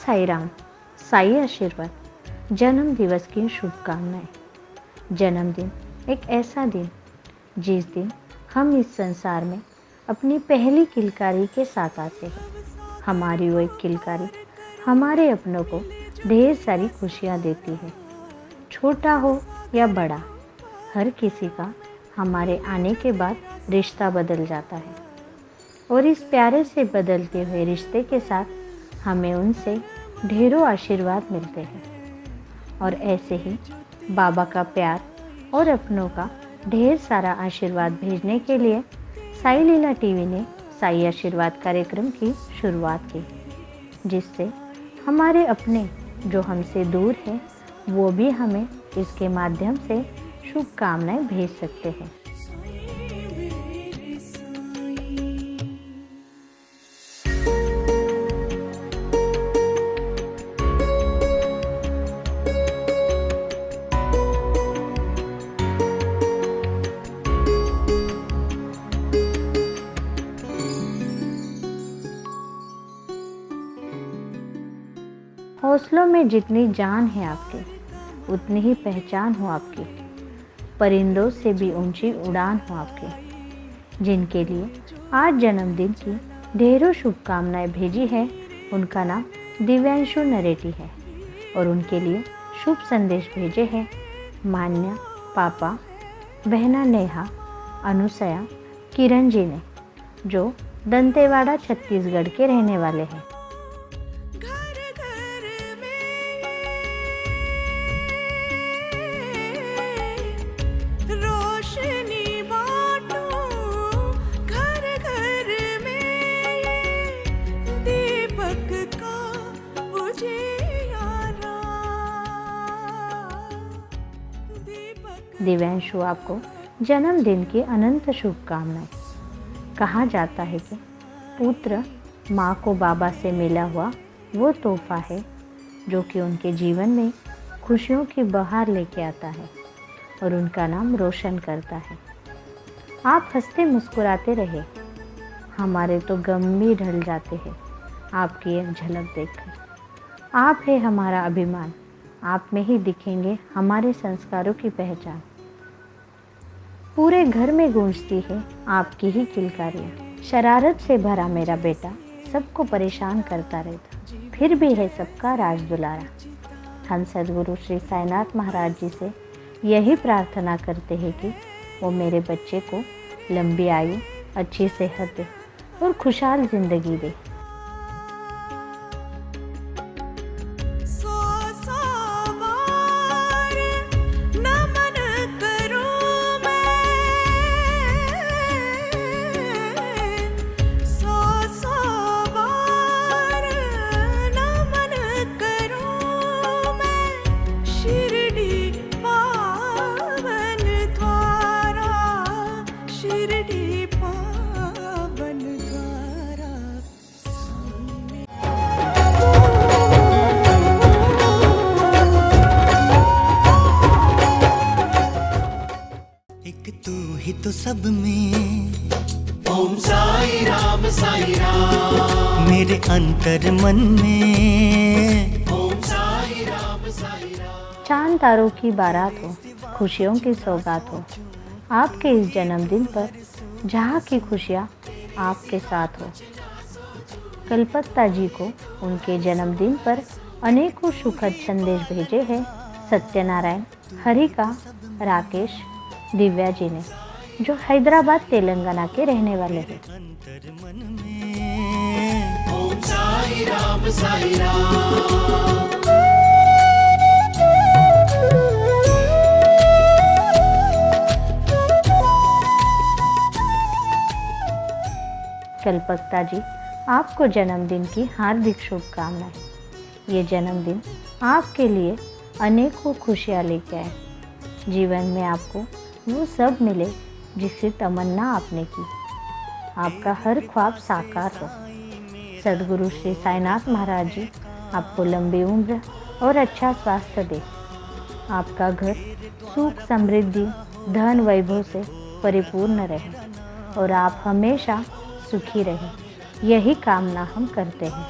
साई राम, साई आशीर्वाद। जन्म दिवस की शुभकामनाएं। जन्मदिन एक ऐसा दिन जिस दिन हम इस संसार में अपनी पहली किलकारी के साथ आते हैं। हमारी वो एक किलकारी हमारे अपनों को ढेर सारी खुशियाँ देती है। छोटा हो या बड़ा, हर किसी का हमारे आने के बाद रिश्ता बदल जाता है और इस प्यारे से बदलते हुए रिश्ते के साथ हमें उनसे ढेरों आशीर्वाद मिलते हैं। और ऐसे ही बाबा का प्यार और अपनों का ढेर सारा आशीर्वाद भेजने के लिए साई लीला टीवी ने साई आशीर्वाद कार्यक्रम की शुरुआत की, जिससे हमारे अपने जो हमसे दूर हैं वो भी हमें इसके माध्यम से शुभकामनाएं भेज सकते हैं। हौसलों में जितनी जान है आपके, उतनी ही पहचान हो आपकी। परिंदों से भी ऊंची उड़ान हो आपकी। जिनके लिए आज जन्मदिन की ढेरों शुभकामनाएं भेजी है, उनका नाम दिव्यांशु नरेटी है और उनके लिए शुभ संदेश भेजे हैं मान्या, पापा, बहना नेहा, अनुसया, किरण जी ने, जो दंतेवाड़ा छत्तीसगढ़ के रहने वाले हैं। दिव्यांशु, आपको जन्मदिन की अनंत शुभकामनाएं। कहा जाता है कि पुत्र माँ को बाबा से मिला हुआ वो तोहफा है जो कि उनके जीवन में खुशियों की बहार लेके आता है और उनका नाम रोशन करता है। आप हंसते मुस्कुराते रहे, हमारे तो गम भी ढल जाते हैं आपकी एक झलक देखकर। आप है हमारा अभिमान, आप में ही दिखेंगे हमारे संस्कारों की पहचान। पूरे घर में गूंजती है आपकी ही किलकारियाँ। शरारत से भरा मेरा बेटा सबको परेशान करता रहता, फिर भी है सबका राज दुलारा। हम सद्गुरु श्री साईनाथ महाराज जी से यही प्रार्थना करते हैं कि वो मेरे बच्चे को लंबी आयु, अच्छी सेहत दे और खुशहाल जिंदगी दे। तो सब में ओम साई राम मेरे अंतर मन में ओम साई राम। चांद तारों की बारात हो, खुशियों की सौगात हो आपके इस जन्मदिन पर, जहाँ की खुशियाँ आपके साथ हो। कलपत्ता जी को उनके जन्मदिन पर अनेकों सुखद संदेश भेजे हैं सत्यनारायण, हरिका, राकेश, दिव्या जी ने, जो हैदराबाद तेलंगाना के रहने वाले हैं। ओम साई राम साई राम। कलपत्ता जी, आपको जन्मदिन की हार्दिक शुभकामनाएं। ये जन्मदिन आपके लिए अनेकों खुशियाँ लेके आए। जीवन में आपको वो सब मिले जिसकी तमन्ना आपने की। आपका हर ख्वाब साकार हो। सद्गुरु श्री साईनाथ महाराज जी आपको लंबी उम्र और अच्छा स्वास्थ्य दे। आपका घर सुख, समृद्धि, धन, वैभव से परिपूर्ण रहे और आप हमेशा सुखी रहें। यही कामना हम करते हैं।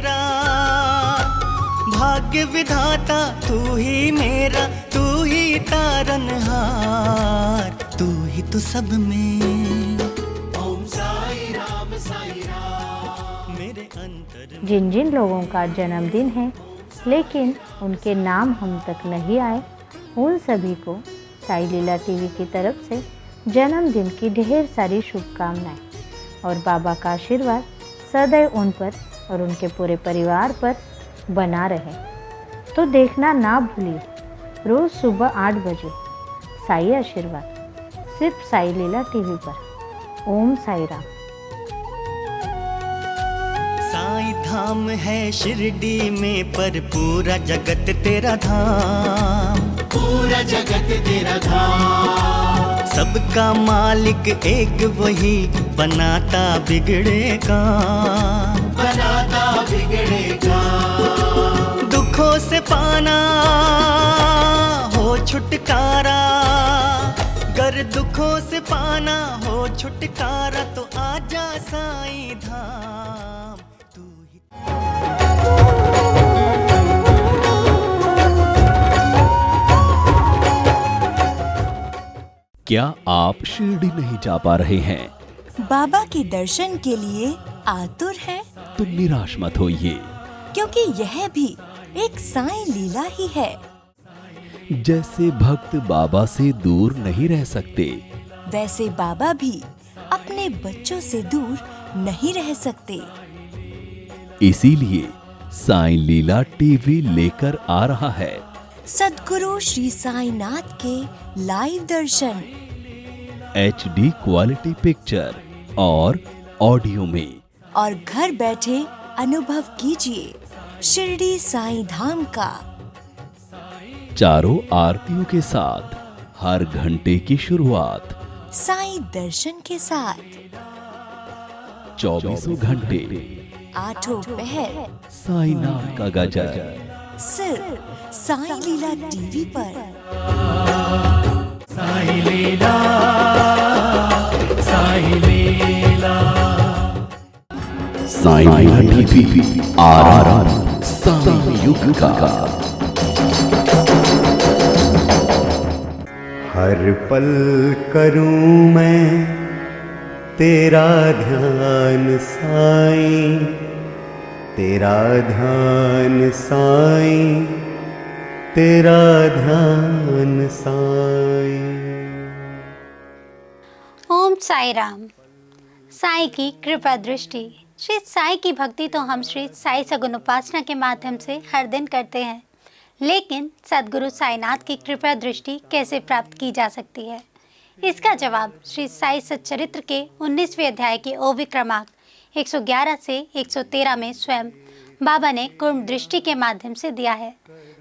मेरा, भाग्य विधाता तू ही मेरा, तू ही तारनहार, तू ही तो सब में। ओम साई राम मेरे अंतर में। जिन जिन लोगों का जन्मदिन है लेकिन उनके नाम हम तक नहीं आए, उन सभी को साई लीला टीवी की तरफ से जन्मदिन की ढेर सारी शुभकामनाएं और बाबा का आशीर्वाद सदैव उन पर और उनके पूरे परिवार पर बना रहे। तो देखना ना भूलिए रोज़ सुबह 8 बजे साई आशीर्वाद, सिर्फ साई लीला टीवी पर। ओम साई राम। साईं धाम है शिरडी में, पर पूरा जगत तेरा धाम, पूरा जगत तेरा धाम। सबका मालिक एक वही, बनाता बिगड़े काम, बनाता बिगड़ेगा। दुखों से पाना हो छुटकारा, गर दुखों से पाना हो छुटकारा, तो आजा साईं धाम तू ही। क्या आप शिरडी नहीं जा पा रहे हैं? बाबा के दर्शन के लिए आतुर है? तो निराश मत होइए, क्योंकि यह भी एक साईं लीला ही है। जैसे भक्त बाबा से दूर नहीं रह सकते, वैसे बाबा भी अपने बच्चों से दूर नहीं रह सकते। इसीलिए साईं लीला टीवी लेकर आ रहा है सद्गुरु श्री साईनाथ के लाइव दर्शन HD क्वालिटी पिक्चर और ऑडियो में, और घर बैठे अनुभव कीजिए शिरडी साईं धाम का। चारों आरतियों के साथ हर घंटे की शुरुआत, साईं दर्शन के साथ 24 घंटे 8 पहर साईं नाम का गजर, सिर्फ साईं लीला टीवी पर। साई लीला, साई लीला। साईं लीला टीवी आरआर साईं युग का। हर पल करूं मैं तेरा ध्यान साईं, तेरा ध्यान साईं, तेरा ध्यान साईं। ओम साई राम। साई की कृपा दृष्टि। श्री साई की भक्ति तो हम श्री साई सगुण उपासना के माध्यम से हर दिन करते हैं, लेकिन सद्गुरु साईनाथ की कृपा दृष्टि कैसे प्राप्त की जा सकती है? इसका जवाब श्री साई सच्चरित्र के 19वें अध्याय के ओवी क्रमांक 111 से 113 में स्वयं बाबा ने कुर्म दृष्टि के माध्यम से दिया है।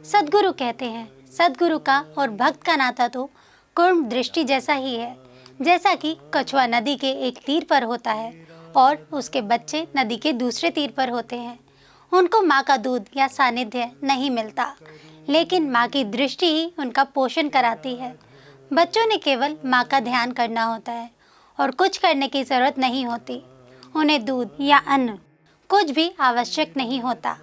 सद्गुरु कहते हैं, सद्गुरु का और भक्त का नाता तो कुर्म दृष्टि जैसा ही है। जैसा कि कछुआ नदी के एक तीर पर होता है और उसके बच्चे नदी के दूसरे तीर पर होते हैं। उनको माँ का दूध या सानिध्य नहीं मिलता, लेकिन माँ की दृष्टि ही उनका पोषण कराती है। बच्चों ने केवल माँ का ध्यान करना होता है और कुछ करने की ज़रूरत नहीं होती। उन्हें दूध या अन्न कुछ भी आवश्यक नहीं होता।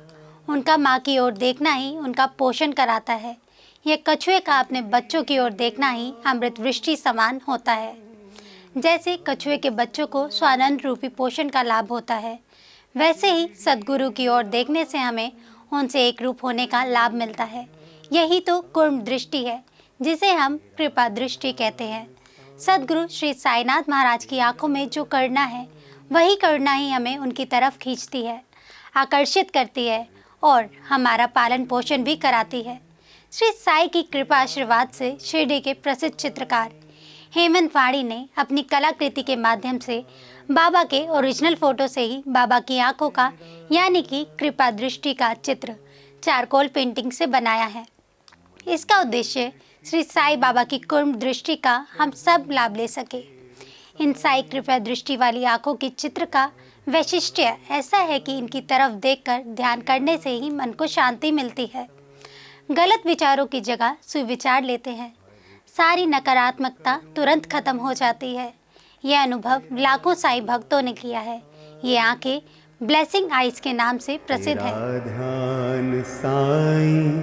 उनका माँ की ओर देखना ही उनका पोषण कराता है। यह कछुए का अपने बच्चों की ओर देखना ही अमृत वृष्टि समान होता है। जैसे कछुए के बच्चों को स्वानंद रूपी पोषण का लाभ होता है, वैसे ही सद्गुरु की ओर देखने से हमें उनसे एक रूप होने का लाभ मिलता है। यही तो कुर्म दृष्टि है, जिसे हम कृपा दृष्टि कहते हैं। सद्गुरु श्री साईनाथ महाराज की आंखों में जो करुणा है, वही करुणा ही हमें उनकी तरफ खींचती है, आकर्षित करती है और हमारा पालन पोषण भी कराती है। श्री साई की कृपा आशीर्वाद से शिरडी के प्रसिद्ध चित्रकार हेमंत वाणी ने अपनी कलाकृति के माध्यम से बाबा के ओरिजिनल फोटो से ही बाबा की आंखों का यानी कि कृपा दृष्टि का चित्र चारकोल पेंटिंग से बनाया है। इसका उद्देश्य श्री साई बाबा की कुर्म दृष्टि का हम सब लाभ ले सके। इन साई कृपा दृष्टि वाली आंखों के चित्र का वैशिष्ट्य ऐसा है कि इनकी तरफ देखकर ध्यान करने से ही मन को शांति मिलती है। गलत विचारों की जगह सुविचार लेते हैं। सारी नकारात्मकता तुरंत खत्म हो जाती है। यह अनुभव लाखों साई भक्तों ने किया है। ये आंखें ब्लेसिंग आइज के नाम से प्रसिद्ध है। तेरा ध्यान साईं,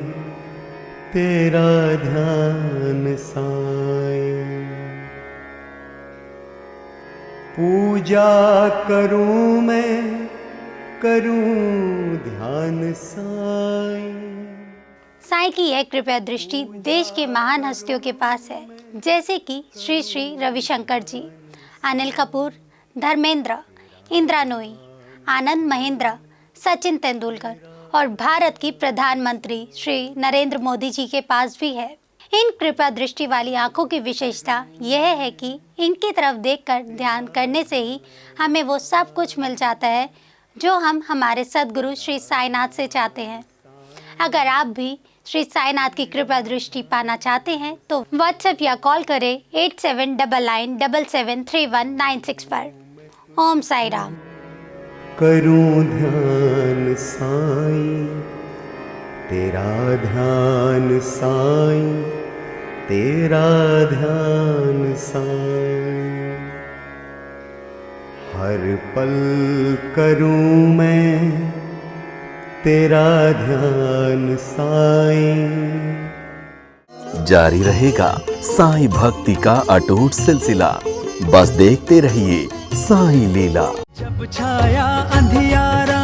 तेरा ध्यान साईं, पूजा करूं मैं, करूं ध्यान साईं। साईं की यह कृपया दृष्टि देश के महान हस्तियों के पास है, जैसे कि श्री श्री रविशंकर जी, अनिल कपूर, धर्मेंद्र, इंदिरा नूई, आनंद महेंद्र, सचिन तेंदुलकर और भारत की प्रधानमंत्री श्री नरेंद्र मोदी जी के पास भी है। इन कृपा दृष्टि वाली आंखों की विशेषता यह है कि इनकी तरफ देखकर ध्यान करने से ही हमें वो सब कुछ मिल जाता है जो हम हमारे सद्गुरु श्री साईनाथ से चाहते हैं। अगर आप भी श्री साईनाथ की कृपा दृष्टि पाना चाहते हैं तो व्हाट्सएप या कॉल करें 8799773196 पर। ओम साई राम। करूं ध्यान साईं, तेरा ध्यान साईं, तेरा ध्यान साईं, हर पल करूं मैं तेरा ध्यान साईं। जारी रहेगा साईं भक्ति का अटूट सिलसिला। बस देखते रहिए साईं लीला। जब छाया अंधियारा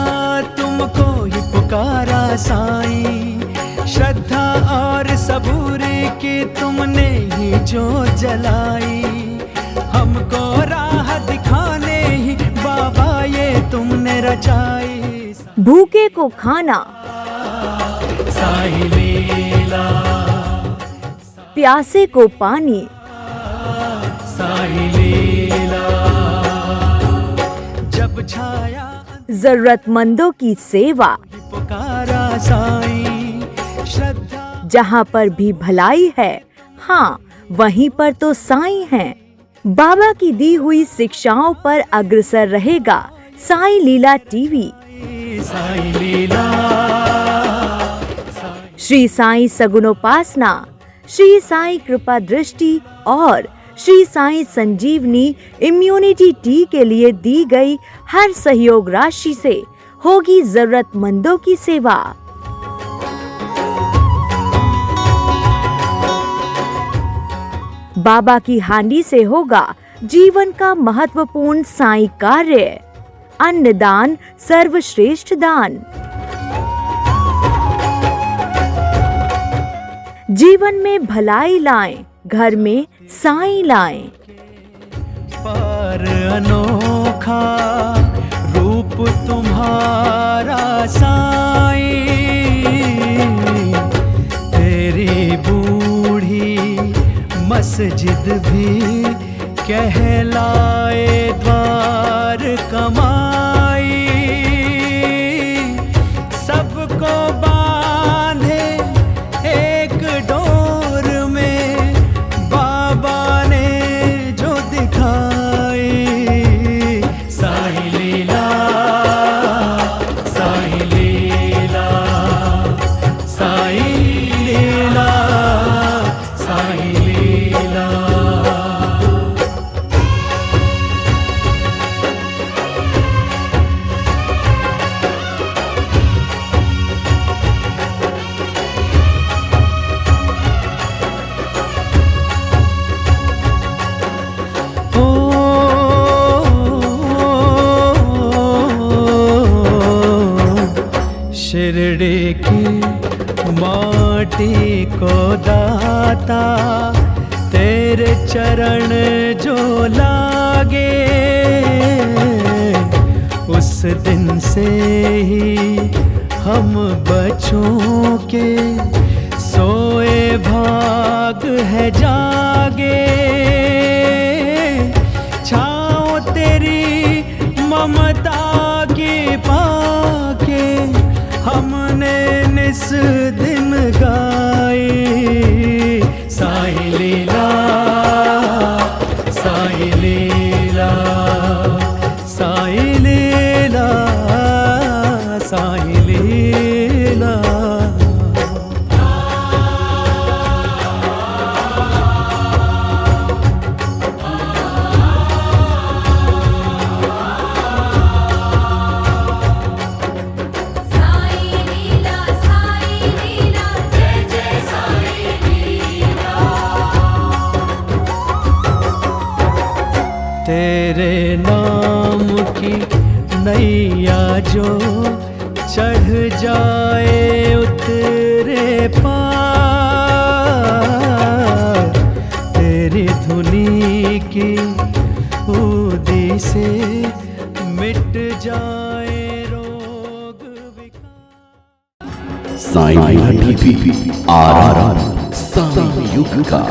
तुमको ही पुकारा साईं, श्रद्धा और सबूर की तुमने ही जो जलाई, हमको राह दिखाने ही बाबा ये तुमने रचाई। भूखे को खाना, साईं लीला, प्यासे को पानी, साईं लीला, जब छाया जरूरतमंदों की सेवा, पुकारा साईं, श्रद्धा जहाँ पर भी भलाई है, हाँ वहीं पर तो साईं हैं। बाबा की दी हुई शिक्षाओं पर अग्रसर रहेगा साईं लीला टीवी। साईं लीला, श्री साईं सगुनोपासना, श्री साईं कृपा दृष्टि और श्री साईं संजीवनी इम्यूनिटी टी के लिए दी गई हर सहयोग राशि से होगी जरूरतमंदों की सेवा। बाबा की हांडी से होगा जीवन का महत्वपूर्ण साईं कार्य। अन्नदान सर्वश्रेष्ठ दान। जीवन में भलाई लाएं, घर में साईं लाएं। पर अनोखा रूप तुम्हारा साईं, तेरी बूढ़ी मस्जिद भी कहलाए द्वार कमाई, सबको बांधे एक डोर में बाबा ने जो दिखाई। साईं लीला, साईं लीला, साईं लीला, साईं लीला। शिरडी की माटी को दाता, तेरे चरण जो लागे, उस दिन से ही हम बच्चों के सोए भाग है जागे। छाँव तेरी ममता की पाके हमने निस दिन गाई। साईं लीला, साईं लीला, साईं लीला, साईं लीला। तेरे नाम की नैया जो चढ़ जाए उतरे पार, तेरी धुनी की ऊदी से मिट जाए रोग विकार। साईं टीवी, आरआर साईं युग का